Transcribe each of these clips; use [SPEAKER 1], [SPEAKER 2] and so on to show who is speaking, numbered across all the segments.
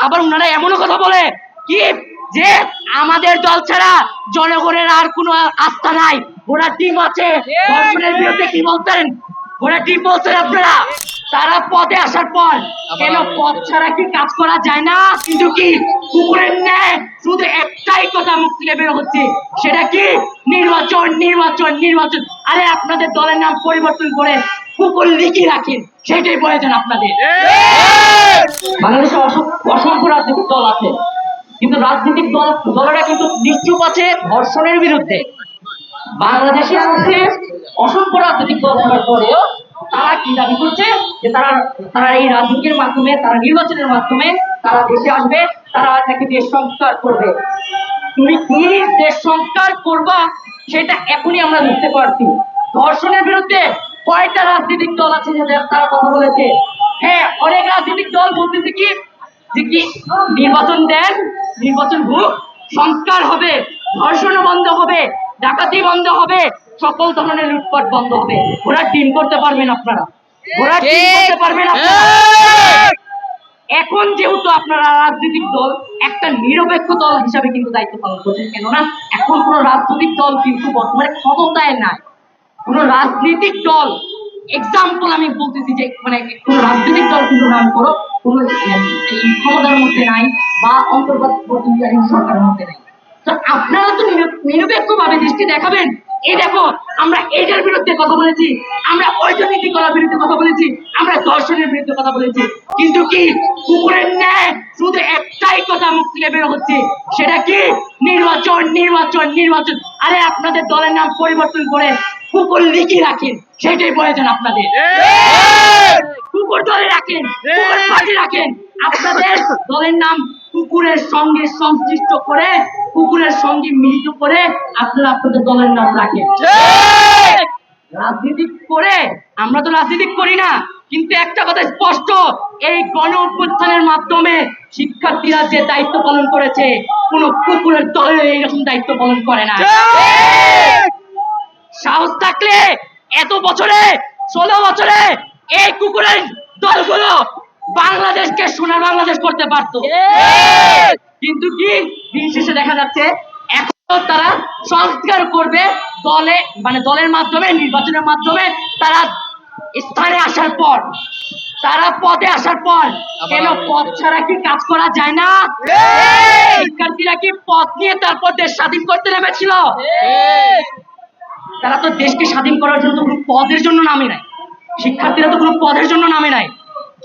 [SPEAKER 1] আবার ওনারা এমনও কথা বলে কি যে আমাদের দল ছাড়া জনগণের আর কোনো আস্থা নাই, ওরা টিম আছে। ধর্ষণের বিরুদ্ধে কি বলতেন? ওরা টিম বলছেন আপনারা। তারা পদে আসার পর কেন পদ ছাড়া কি কাজ করা যায় না? কিন্তু কি কুকুরের ন্যায় শুধু একটাই কথা মুখ থেকে বের হচ্ছে, সেটা কি নির্বাচন নির্বাচন নির্বাচন। আরে আপনাদের দলের নাম পরিবর্তন করে কুকুর লিখে রাখেন, সেটাই প্রয়োজন আপনাদের। বাংলাদেশে অসংখ্য রাজনৈতিক দল আছে, কিন্তু রাজনৈতিক দলেরা কিন্তু নিশ্চুপ আছে ধর্ষণের বিরুদ্ধে। বাংলাদেশের মধ্যে অসংখ্য রাজনৈতিক দল থাকার পরেও তারা কি দাবি করছে যে তারা এই রাজনীতির মাধ্যমে, তারা নির্বাচনের মাধ্যমে তারা দেশে আসবে, তারা নাকি দেশ সংস্কার করবে। তুমি কি দেশ সংস্কার করবা সেটা এখনই আমরা বুঝতে পারছি। ধর্ষণের বিরুদ্ধে কয়টা রাজনৈতিক দল আছে যে তারা কথা বলেছে? হ্যাঁ, অনেক রাজনৈতিক দল বলতেছে কি যে কি নির্বাচন দেন, নির্বাচন হোক, সংস্কার হবে, ধর্ষণ বন্ধ হবে, ডাকাতি বন্ধ হবে, সকল ধরনের লুটপাট বন্ধ হবে। ওরা টিম করতে পারবেন আপনারা, ওরা টিম করতে পারবেন আপনারা। এখন যেহেতু আপনারা রাজনৈতিক দল, একটা নিরপেক্ষ দল হিসাবে কিন্তু দায়িত্ব পালন করছেন, কেননা এখন কোন রাজনৈতিক দল কিন্তু বর্তমানে ক্ষমতায় নাই। কোন রাজনৈতিক দল, এক্সাম্পল আমি বলতেছি যে মানে কোন রাজনৈতিক দল কিন্তু নাম করো কোন ক্ষমতার মধ্যে নাই বা অন্তর্বর্তীকালীন সরকারের মধ্যে নাই। তো আপনারা তো নিরপেক্ষ ভাবে দৃষ্টি দেখাবেন। এই দেখো, আমরা এটার বিরুদ্ধে কথা বলেছি, আমরা অর্থনীতি করার বিরুদ্ধে কথা বলেছি, আমরা দর্শনের বিরুদ্ধে কথা বলেছি, কিন্তু কি কুকুরের ন্যায় শুধু একটাই কথা মুখ থেকে বের হচ্ছে, সেটা কি নির্বাচন নির্বাচন নির্বাচন। আরে আপনাদের দলের নাম পরিবর্তন করে কুকুর লিখে রাখেন, সেটাই প্রয়োজন আপনাদের। কুকুর দলে রাখেন, কুকুর পার্টি রাখেন, আপনাদের দলের নাম কুকুরের সঙ্গে সংশ্লিষ্ট করে, কুকুরের সঙ্গে মিলিত করে আপনারা আপনাদের দলের নাম রাখেন। রাজনীতি করে, আমরা তো রাজনীতি করি না, কিন্তু একটা কথা স্পষ্ট, এই গণ অভ্যুত্থানের মাধ্যমে শিক্ষার্থীরা যে দায়িত্ব পালন করেছে, কোন কুকুরের দলে এইরকম দায়িত্ব পালন করে না। সাহস থাকলে এত বছরে, 16 বছরে এই কুকুরের দলগুলো বাংলাদেশকে সোনার বাংলাদেশ করতে পারতো, কিন্তু কি দিন শেষে দেখা যাচ্ছে এখন তারা সংস্কার করবে দলে, মানে দলের মাধ্যমে, নির্বাচনের মাধ্যমে তারা স্থানে আসার পর, তারা পদে আসার পর কেন পদ ছাড়া কি কাজ করা যায় না? শিক্ষার্থীরা কি পদ নিয়ে তারপর দেশ স্বাধীন করতে নেমেছিল? তারা তো দেশকে স্বাধীন করার জন্য কোনো পদের জন্য নামে নাই, শিক্ষার্থীরা তো কোনো পদের জন্য নামে নাই।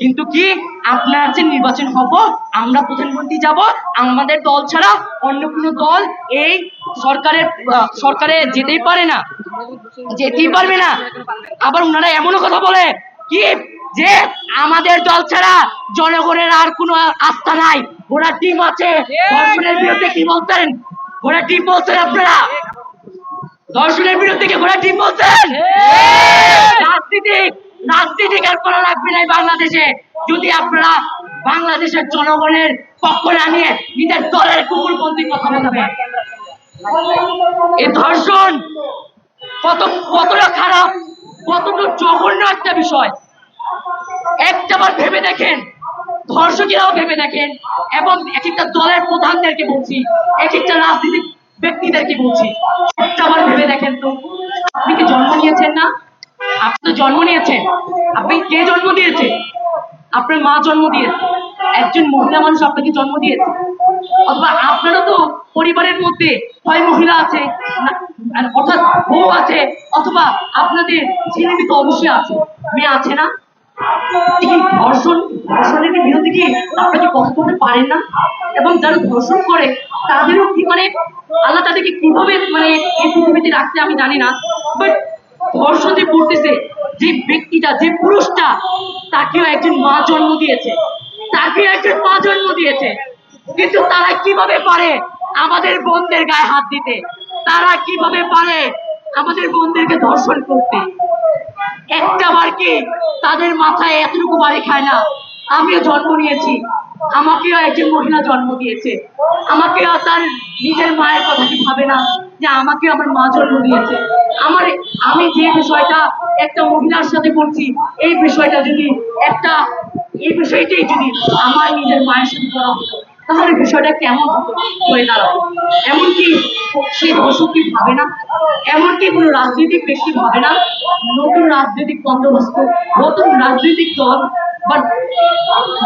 [SPEAKER 1] কিন্তু কি আপনার যে নির্বাচন হব, আমরা প্রধানমন্ত্রী যাব, আমাদের দল ছাড়া অন্য কোনো দল এই সরকারে যেতেই পারে না, যেতেই পারবে না। আবার ওনারা এমনও কথা বলে কি যে আমাদের দল ছাড়া জনগণের আর কোনো আস্থা নাই, ওরা টিম আছে। ধর্ষণের বিরুদ্ধে কি বলতেন? ওরা টিম বলছেন আপনারা। ধর্ষণের বিরুদ্ধে কি ঘোড়া টিম বলছেন? রাজনীতিক আর করা লাগবে না বাংলাদেশে, যদি আপনারা বাংলাদেশের জনগণের পক্ষ না নিয়ে নিজের দলের কুকুরপন্থী কথা বলবেন। এই ধর্ষণ কতটা খারাপ, কতটা জঘন্য একটা বিষয়, একটাবার ভেবে দেখেন, ধর্ষকেরাও ভেবে দেখেন, এবং এক একটা দলের প্রধানদেরকে বলছি, এক একটা রাজনীতিক ব্যক্তিদেরকে বলছি, একটাবার ভেবে দেখেন তো, আপনি কি জন্ম নিয়েছেন না? আপনি তো জন্ম নিয়েছেন, আপনি কে জন্ম দিয়েছে? আপনার মা জন্ম দিয়েছে, একজন মহিলা মানুষ আপনাকে জন্ম দিয়েছে, অথবা আপনারও তো পরিবারের মধ্যে হয় মহিলা আছে, অর্থাৎ বউ আছে, অথবা আপনাদের ছেলে মেয়ে তো অবশ্যই আছে, মেয়ে আছে না? ধর্ষণের বিরুদ্ধে কি আপনাকে কথা বলতে পারেন না? এবং যারা ধর্ষণ করে তাদেরও কি মানে আল্লাহ তাদেরকে কিভাবে মানে এই পৃথিবীতে রাখতে আমি জানি না, বাট ধর্ষণ যে করতেছে যে ব্যক্তিটা, যে পুরুষটা, তাকেও একজন মা জন্ম দিয়েছে, তাকে একজন মা জন্ম দিয়েছে, কিন্তু তারা কিভাবে পারে আমাদের বোনদের গায়ে হাত দিতে? তারা কিভাবে পারে আমাদের বোনদেরকে ধর্ষণ করতে? একটা বার কি তাদের মাথায় এতটুকু বাড়ি খায় না? আমিও জন্ম নিয়েছি, আমাকেও একজন মহিলা জন্ম দিয়েছে, আমাকেও তার নিজের মায়ের কথা কি ভাবে না যে আমাকে আমার মা জন্ম দিয়েছে? আমি যে বিষয়টা একটা মহিলার সাথে করছি, এই বিষয়টা যদি একটা এই বিষয়টাই যদি আমার নিজের মায়ের সাথে করা হতো তাহলে বিষয়টা কেমন হতো হয়ে দাঁড়াবে। এমনকি সে দর্শক কি ভাবে না, এমনকি কোনো রাজনৈতিক ব্যক্তি ভাবে না নতুন রাজনৈতিক বন্দোবস্ত, নতুন রাজনৈতিক দল বা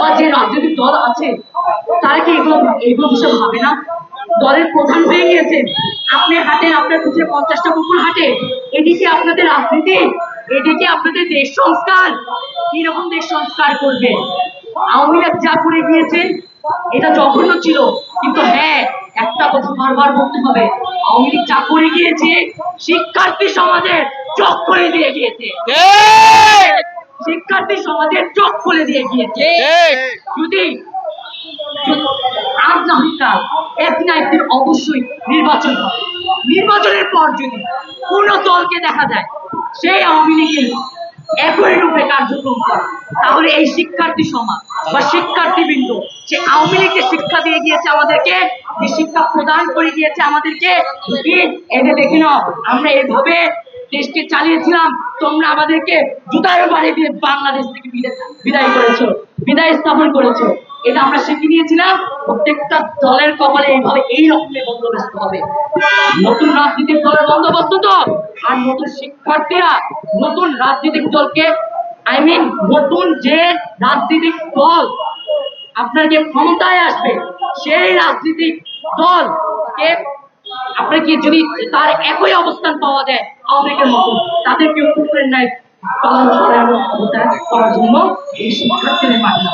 [SPEAKER 1] বা যে রাজনৈতিক দল আছে তারা কি এগুলো এগুলো বিষয় ভাবে না? দলের প্রধান হয়ে গিয়েছে, আপনি হাঁটেন আপনার পিছনে 50টা কুকুর হাঁটে, এদিকে আপনাদের রাজনীতি, এদিকে আপনাদের দেশ সংস্কার। কি রকম দেশ সংস্কার করবে? আওয়ামী লীগ যা করে গিয়েছে এটা জঘন্য ছিল, কিন্তু হ্যাঁ একটা কথা বারবার বলতে হবে, আওয়ামী লীগ যা করে গিয়েছে শিক্ষার্থী সমাজের চোখ করে দিয়ে গিয়েছে, শিক্ষার্থী সমাজের চোখ খুলে দিয়ে গিয়েছে। যদি আজ না হোক কাল একদিন না একদিন অবশ্যই নির্বাচন হবে, নির্বাচনের পর যদি কোন দলকে দেখা যায় সেই আওয়ামী লীগের একই রূপে কার্যক্রম করে, তাহলে এই শিক্ষার্থী সমাজ বা শিক্ষার্থীবৃন্দ সে আওয়ামী লীগকে শিক্ষা দিয়ে গিয়েছে আমাদেরকে, যে শিক্ষা প্রদান করে গিয়েছে আমাদেরকে, এদের দেখে নাও আমরা এভাবে দেশকে চালিয়েছিলাম, তোমরা আমাদেরকে জুতার বাড়ি দিয়ে বাংলাদেশ থেকে বিদায় করেছো, বিদায় স্থাপন করেছো। এটা আমরা শিখে নিয়েছিলাম প্রত্যেকটা দলের কপালে এইভাবে এই রকমের বন্দোবস্ত হবে। নতুন রাজনৈতিক দলের বন্দোবস্ত তো, আর নতুন শিক্ষার্থীরা নতুন রাজনৈতিক দলকে নতুন যে রাজনৈতিক দল আপনার যে ক্ষমতায় আসবে সেই রাজনৈতিক দলকে আপনার কি যদি তার একই অবস্থান পাওয়া যায় আওয়ামী লীগের মতো, তাদেরকে কুকুরের ন্যায় পালন করার এবং করার জন্য এই শিক্ষার্থীদের পাঠানো।